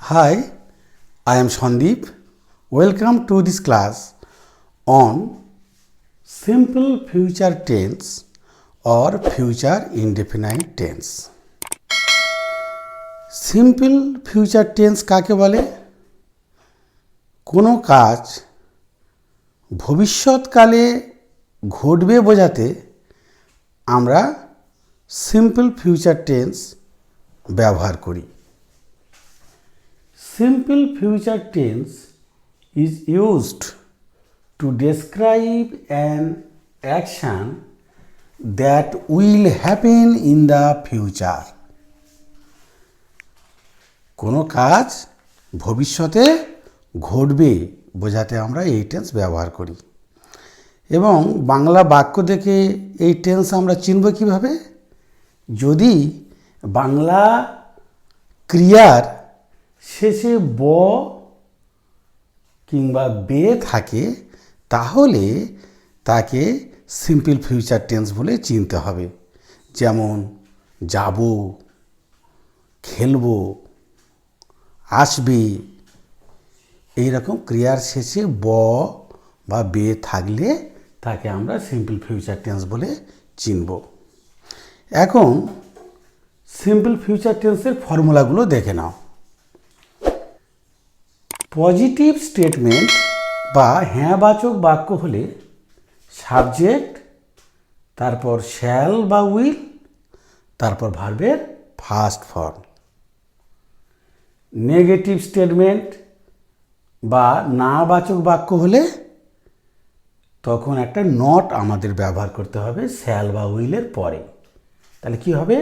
Hi, I am Sandeep. Welcome to this class on simple future tense or future indefinite tense. Simple future tense কাকে বলে? কোনো কাজ ভবিষ্যৎকালে ঘটবে বোঝাতে আমরা সিম্পল ফিউচার টেন্স ব্যবহার করি। Simple future tense is used to describe an action that will happen in the future. কোনো কাজ ভবিষ্যতে ঘটবে বোঝাতে আমরা এই টেন্স ব্যবহার করি এবং বাংলা বাক্য দেখে এই টেন্স আমরা চিনব কিভাবে? যদি বাংলা ক্রিয়ার শেষে ব কিংবা বে থাকে তাহলে তাকে সিম্পল ফিউচার টেন্স বলে চিনতে হবে। যেমন যাব, খেলব, আসবে, এইরকম ক্রিয়ার শেষে ব বা বে থাকলে তাকে আমরা সিম্পল ফিউচার টেন্স বলে চিনব। এখন সিম্পল ফিউচার টেন্সের ফর্মুলাগুলো দেখে নাও। পজিটিভ স্টেটমেন্ট বা হ্যাঁবাচক বাক্য হলে সাবজেক্ট, তারপর শ্যাল বা উইল, তারপর ভার্বের ফার্স্ট ফর্ম। নেগেটিভ স্টেটমেন্ট বা নাবাচক বাক্য হলে তখন একটা নট আমাদের ব্যবহার করতে হবে শ্যাল বা উইলের পরে। তাহলে কি হবে?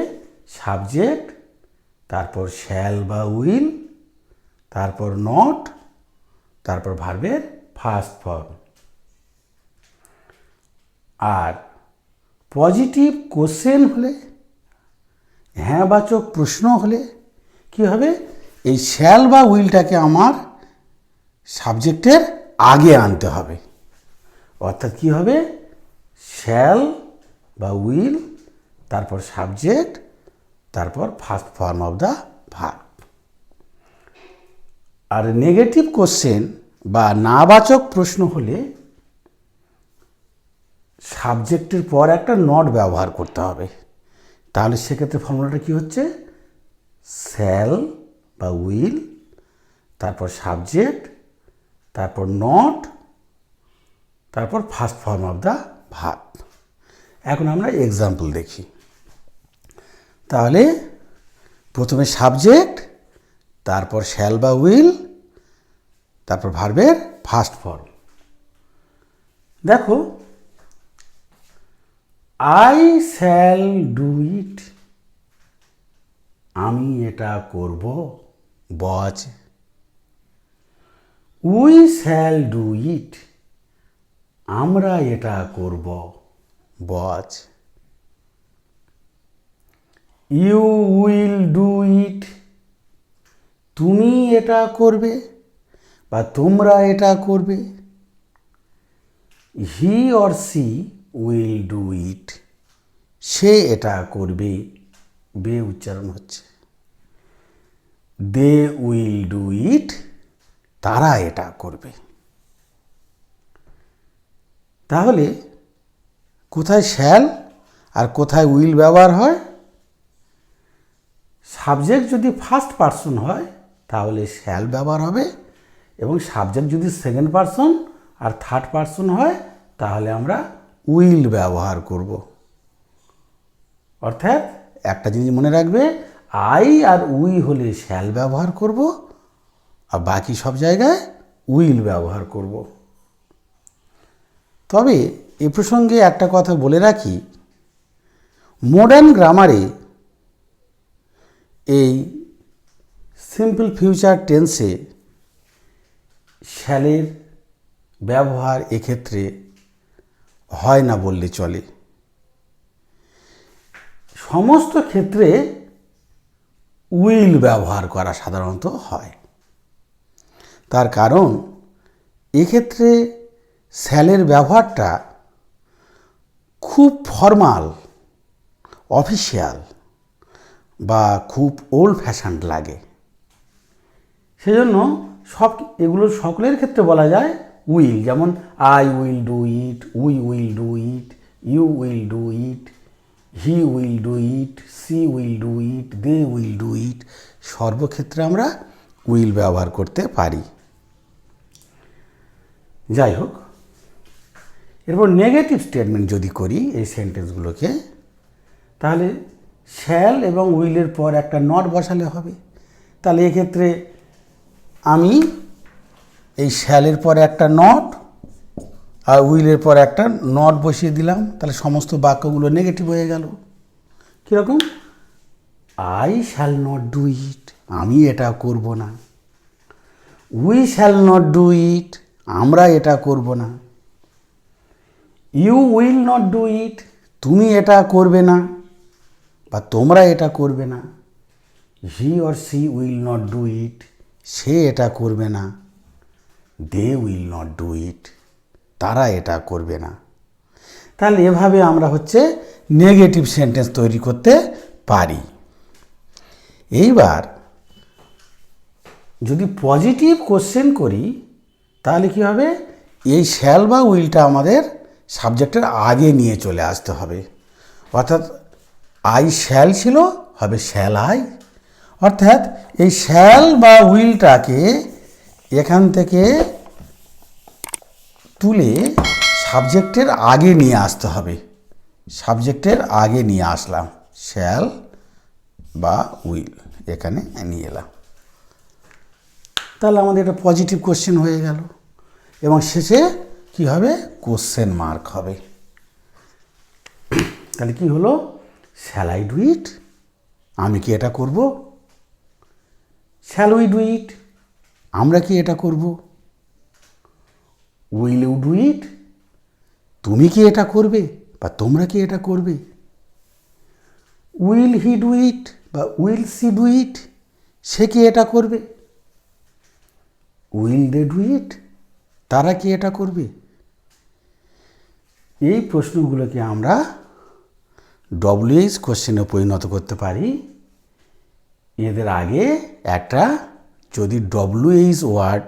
সাবজেক্ট, তারপর শ্যাল বা উইল, তারপর নট, তারপর ভার্বের ফার্স্ট ফর্ম। আর পজিটিভ কোশ্চেন হলে, হ্যাঁবাচক প্রশ্ন হলে কি হবে? এই শ্যাল বা উইলটাকে আমার সাবজেক্টের আগে আনতে হবে। অর্থাৎ কি হবে? শ্যাল বা উইল, তারপর সাবজেক্ট, তারপর first form of the verb. আর নেগেটিভ কোশ্চেন বা নাবাচক প্রশ্ন হলে সাবজেক্টের পর একটা নট ব্যবহার করতে হবে। তাহলে সেক্ষেত্রে ফর্মুলাটা কি হচ্ছে? শ্যাল বা উইল, তারপর সাবজেক্ট, তারপর নট, তারপর first form of the verb. এখন আমরা এক্সাম্পল দেখি। তাহলে প্রথমে সাবজেক্ট, তারপর শ্যাল বা উইল, তারপর ভার্বের ফার্স্ট ফর্ম। দেখো, আই শ্যাল ডু ইট, আমি এটা করব, ব আছে। উই শ্যাল ডু ইট, আমরা এটা করব, ব আছে। ইউ উইল ডু ইট, তুমি এটা করবে বা তোমরা এটা করবে। He or she will do it, সে এটা করবে, বে উচ্চারণ হচ্ছে। দে উইল ডু ইট, তারা এটা করবে। তাহলে কোথায় শ্যাল আর কোথায় উইল ব্যবহার হয়? সাবজেক্ট যদি ফার্স্ট পারসন হয় তাহলে শ্যাল ব্যবহার হবে এবং সাবজেক্ট যদি সেকেন্ড পারসন আর থার্ড পারসন হয় তাহলে আমরা উইল ব্যবহার করব। অর্থাৎ একটা জিনিস মনে রাখবে, আই আর উই হলে শ্যাল ব্যবহার করব আর বাকি সব জায়গায় উইল ব্যবহার করব। তবে এ প্রসঙ্গে একটা কথা বলে রাখি, মডার্ন গ্রামারে এই সিম্পল ফিউচার টেন্সে শ্যালের ব্যবহার এক্ষেত্রে হয় না বললে চলে। সমস্ত ক্ষেত্রে উইল ব্যবহার করা সাধারণত হয়। তার কারণ এক্ষেত্রে শ্যালের ব্যবহারটা খুব ফর্মাল, অফিসিয়াল বা খুব ওল্ড ফ্যাশন লাগে। সেজন্য এগুলো সকলের ক্ষেত্রে বলা যায় উইল, যেমন I will do it, we will do it, you will do it, he will do it, she will do it, they will do it, সর্বক্ষেত্রে আমরা উইল ব্যবহার করতে পারি। যাই হোক, এরপর নেগেটিভ স্টেটমেন্ট যদি করি এই সেন্টেন্সগুলোকে, তাহলে শ্যাল এবং উইলের পর একটা নট বসালে হবে। তাহলে এক্ষেত্রে আমি এই শ্যালের পর একটা নট আর উইলের পর একটা নট বসিয়ে দিলাম, তাহলে সমস্ত বাক্যগুলো নেগেটিভ হয়ে গেল। কীরকম? I shall not do it, আমি এটা করব না। We shall not do it, আমরা এটা করব না। You will not do it, তুমি এটা করবে না বা তোমরা এটা করবে না। He or she will not do it, সে এটা করবে না। They will not do it, তারা এটা করবে না। তাহলে এভাবে আমরা নেগেটিভ সেন্টেন্স তৈরি করতে পারি। এইবার যদি পজিটিভ কোশ্চেন করি তাহলে কি হবে? এই শ্যাল বা উইলটা আমাদের সাবজেক্টের আগে নিয়ে চলে আসতে হবে। অর্থাৎ আই শ্যাল ছিল, হবে শ্যাল আই। অর্থাৎ এই শ্যাল বা উইলটাকে এখান থেকে তুলে সাবজেক্টের আগে নিয়ে আসতে হবে। সাবজেক্টের আগে নিয়ে আসলাম, শ্যাল বা উইল এখানে নিয়ে এলাম। তাহলে আমাদের এটা পজিটিভ কোশ্চেন হয়ে গেল এবং শেষে কি হবে? কোশ্চেন মার্ক হবে। তাহলে কি হলো? শ্যাল আই ডু ইট, আমি কি এটা করব? শ্যাল উই ডু ইট, আমরা কি এটা করব? উইল ইউ ডু ইট, তুমি কি এটা করবে বা তোমরা কি এটা করবে? উইল হি ডু ইট বা উইল সি ডু ইট, সে কি এটা করবে? উইল দে ডু ইট, তারা কি এটা করবে? এই প্রশ্নগুলোকে আমরা ডব্লিউএইচ কোশ্চেনে পরিণত করতে পারি। এদের আগে একটা যদি ডব্লিউএইচ ওয়ার্ড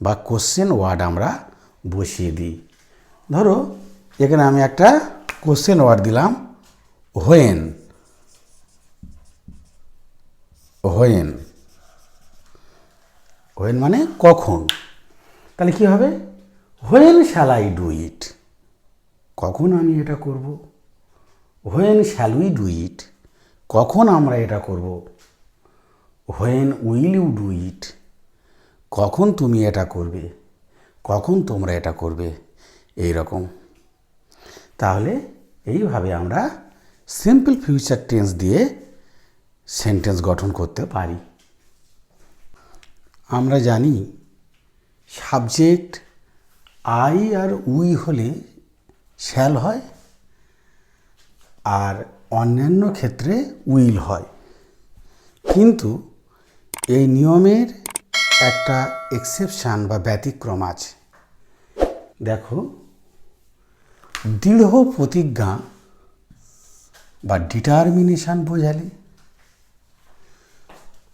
বা কোশ্চেন ওয়ার্ড আমরা বসিয়ে দিই। ধরো এখানে আমি একটা কোশ্চেন ওয়ার্ড দিলাম, হোয়েন। হোয়েন, হোয়েন মানে কখন। তাহলে কি হবে? When shall I do it, কখন আমি এটা করব। When shall we do it, কখন আমরা এটা করব। When will you do it, কখন তুমি এটা করবে, কখন তোমরা এটা করবে, এই রকম। তাহলে এইভাবে আমরা সিম্পল ফিউচার টেন্স দিয়ে সেন্টেন্স গঠন করতে পারি। আমরা জানি সাবজেক্ট আই আর উই হলে শ্যাল হয় আর অন্যান্য ক্ষেত্রে উইল হয়। কিন্তু এই নিয়মের একটা এক্সেপশান বা ব্যতিক্রম আছে। দেখো, দৃঢ় প্রতিজ্ঞা বা ডিটারমিনেশন বোঝালে,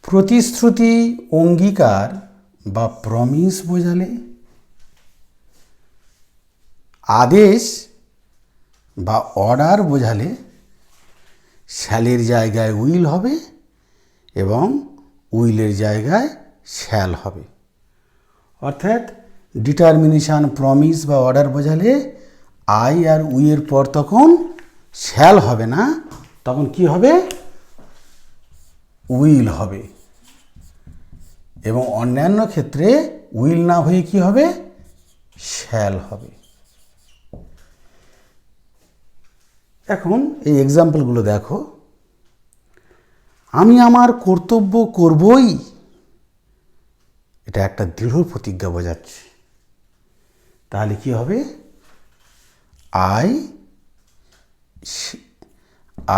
প্রতিশ্রুতি অঙ্গীকার বা প্রমিস বোঝালে, আদেশ বা অর্ডার বোঝালে শ্যালের জায়গায় উইল হবে এবং উইলের জায়গায় শ্যাল হবে। অর্থাৎ ডিটারমিনেশন, প্রমিস বা অর্ডার বোঝালে আই আর উইয়ের পর তখন শ্যাল হবে না, তখন কি হবে? উইল হবে। এবং অন্যান্য ক্ষেত্রে উইল না হয়ে কি হবে? শ্যাল হবে। এখন এই এক্সাম্পলগুলো দেখো। আমি আমার কর্তব্য করবই, এটা একটা দৃঢ় প্রতিজ্ঞা বোঝাচ্ছে। তাহলে কি হবে?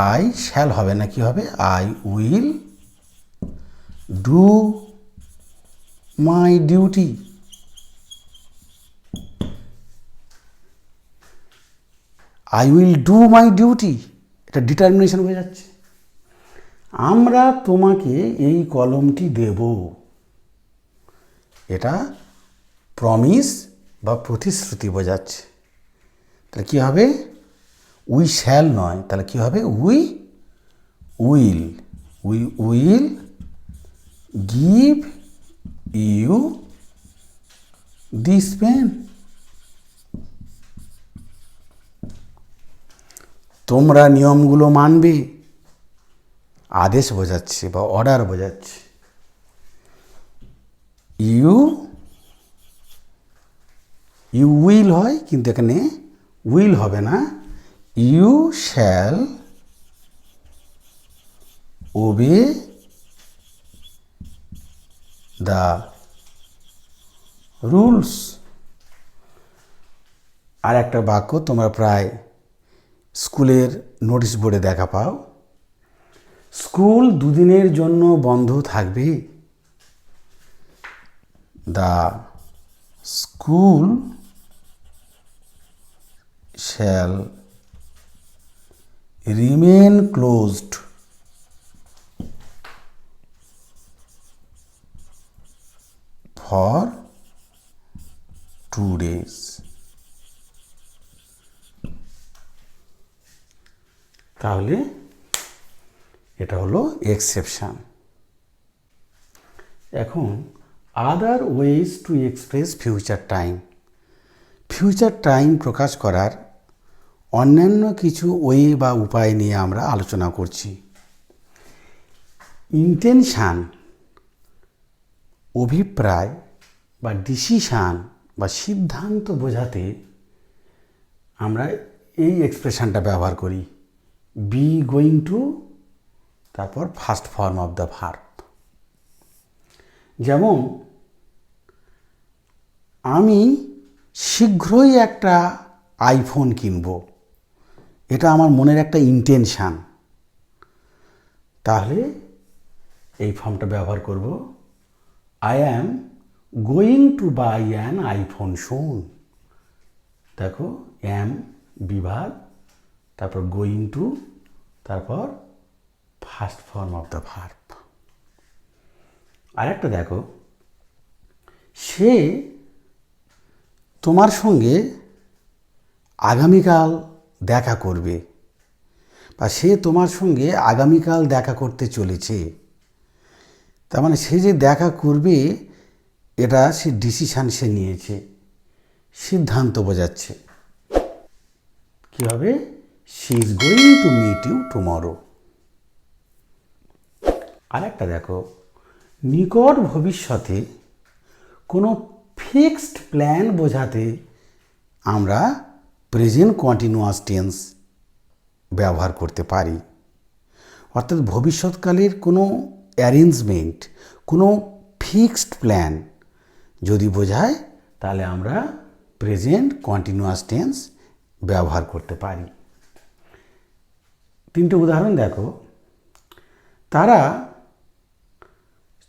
আই শ্যাল হবে না, কি হবে? I will do my duty. I will do my duty, এটা ডিটারমিনেশন হয়ে যাচ্ছে। আমরা তোমাকে এই কলমটি দেব, এটা প্রমিস বা প্রতিশ্রুতি বোঝাচ্ছে। তাহলে কী হবে? উই শ্যাল নয়, তাহলে কী হবে? We will give you this pen. তোমরা নিয়মগুলো মানবে, আদেশ বোঝাচ্ছে বা অর্ডার বোঝাচ্ছে। ইউ উইল হয়, কিন্তু এখানে উইল হবে না, you shall obey the rules. আর একটা বাক্য তোমরা প্রায় স্কুলের নোটিশ বোর্ডে দেখা পাও, স্কুল 2 দিনের জন্য বন্ধ থাকবে। The school shall remain closed for 2 days। তাহলে এটা হলো এক্সেপশন। এখন other ways to express future time. Future time প্রকাশ করার অন্যান্য কিছু ওয়ে বা উপায় নিয়ে আমরা আলোচনা করছি। ইন্টেনশান, অভিপ্রায় বা ডিসিশান বা সিদ্ধান্ত বোঝাতে আমরা এই এক্সপ্রেশনটা ব্যবহার করি, বি গোয়িং টু, তারপর first form of the verb. যেমন আমি শীঘ্রই একটা আইফোন কিনব, এটা আমার মনের একটা ইন্টেনশান। তাহলে এই ফর্মটা ব্যবহার করব, I am going to buy an iPhone soon. দেখো অ্যাম বিভাগ, তারপর গোয়িং টু, তারপর first form of the verb. আরেকটা দেখো, সে তোমার সঙ্গে আগামীকাল দেখা করবে, বা সে তোমার সঙ্গে আগামীকাল দেখা করতে চলেছে। তার মানে সে যে দেখা করবে, এটা সে ডিসিশান সে নিয়েছে, সিদ্ধান্ত বোঝাচ্ছে। কী হবে? She is going to meet you tomorrow. আরেকটা দেখো, নিকট ভবিষ্যতে কোনো ফিক্সড প্ল্যান বোঝাতে আমরা প্রেজেন্ট কন্টিনিউয়াস টেন্স ব্যবহার করতে পারি। অর্থাৎ ভবিষ্যৎকালের কোনো অ্যারেঞ্জমেন্ট, কোনো ফিক্সড প্ল্যান যদি বোঝায়, তাহলে আমরা প্রেজেন্ট কন্টিনিউয়াস টেন্স ব্যবহার করতে পারি। 3টে উদাহরণ দেখো, তারা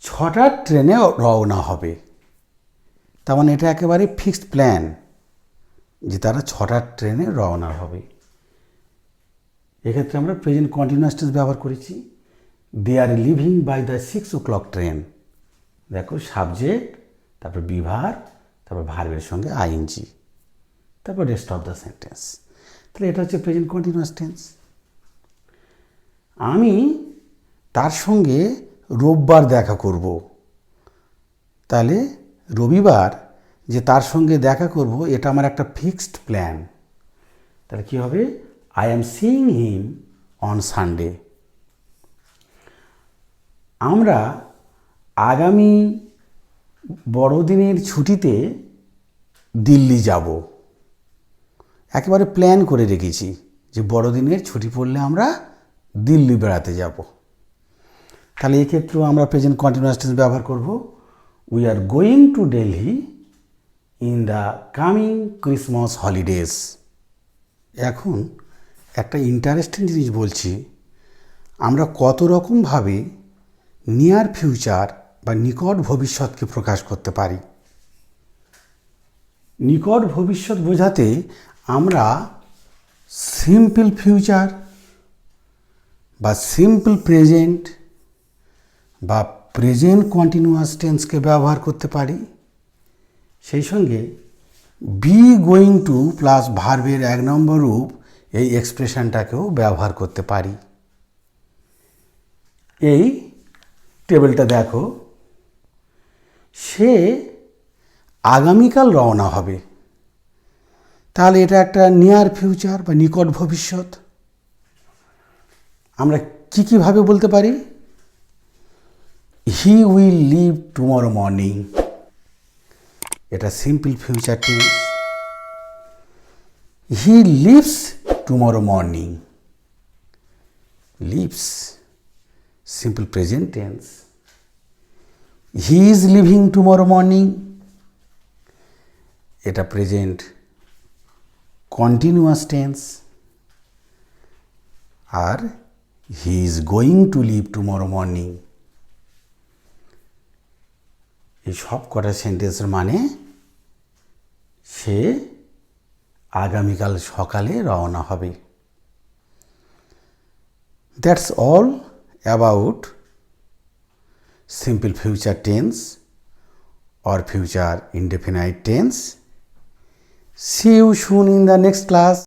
6টার ট্রেনে রওনা হবে। তার মানে এটা একেবারে ফিক্সড প্ল্যান যে তারা 6টার ট্রেনে রওনা হবে। এক্ষেত্রে আমরা প্রেজেন্ট কন্টিনিউয়াস টেন্স ব্যবহার করেছি। They are leaving by the 6 o'clock train. দেখো সাবজেক্ট, তারপর বিভার, তারপর ভার্বের সঙ্গে আইএনজি, তারপর রেস্ট অফ দ্য সেন্টেন্স। তাহলে এটা হচ্ছে প্রেজেন্ট কন্টিনিউয়াস টেন্স। আমি তার সঙ্গে রোববার দেখা করব। তাহলে রবিবার যে তার সঙ্গে দেখা করব, এটা আমার একটা ফিক্সড প্ল্যান। তাহলে কী হবে? I am seeing him on Sunday. আমরা আগামী বড়দিনের ছুটিতে দিল্লি যাব। একেবারে প্ল্যান করে রেখেছি যে বড়দিনের ছুটি পড়লে আমরা দিল্লি বেড়াতে যাব। তাহলে এক্ষেত্রেও আমরা প্রেজেন্ট কন্টিনিউয়াস টেন্স ব্যবহার করব, we are going to Delhi in the coming Christmas holidays. এখন একটা ইন্টারেস্টিং জিনিস বলছি, আমরা কত রকমভাবে নিয়ার ফিউচার বা নিকট ভবিষ্যৎকে প্রকাশ করতে পারি। নিকট ভবিষ্যৎ বোঝাতে আমরা সিম্পল ফিউচার বা সিম্পল প্রেজেন্ট বা প্রেজেন্ট কন্টিনিউয়াস টেন্সকে ব্যবহার করতে পারি। সেই সঙ্গে বি গোয়িং টু প্লাস ভার্বের 1 নম্বর রূপ এই এক্সপ্রেশনটাকেও ব্যবহার করতে পারি। এই টেবিলটা দেখো, সে আগামীকাল রওনা হবে, তাহলে এটা একটা নিয়ার ফিউচার বা নিকট ভবিষ্যৎ। আমরা কীভাবে বলতে পারি? He will leave tomorrow morning, এটা simple future tense. He leaves tomorrow morning, leaves simple present tense. He is leaving tomorrow morning, এটা প্রেজেন্ট কন্টিনিউয়াস টেন্স। আর he is going to leave tomorrow morning, এই সব কটা সেন্টেন্সের মানে সে আগামীকাল সকালে রওনা হবে। That's all about simple future tense or future indefinite tense. See you soon in the next class.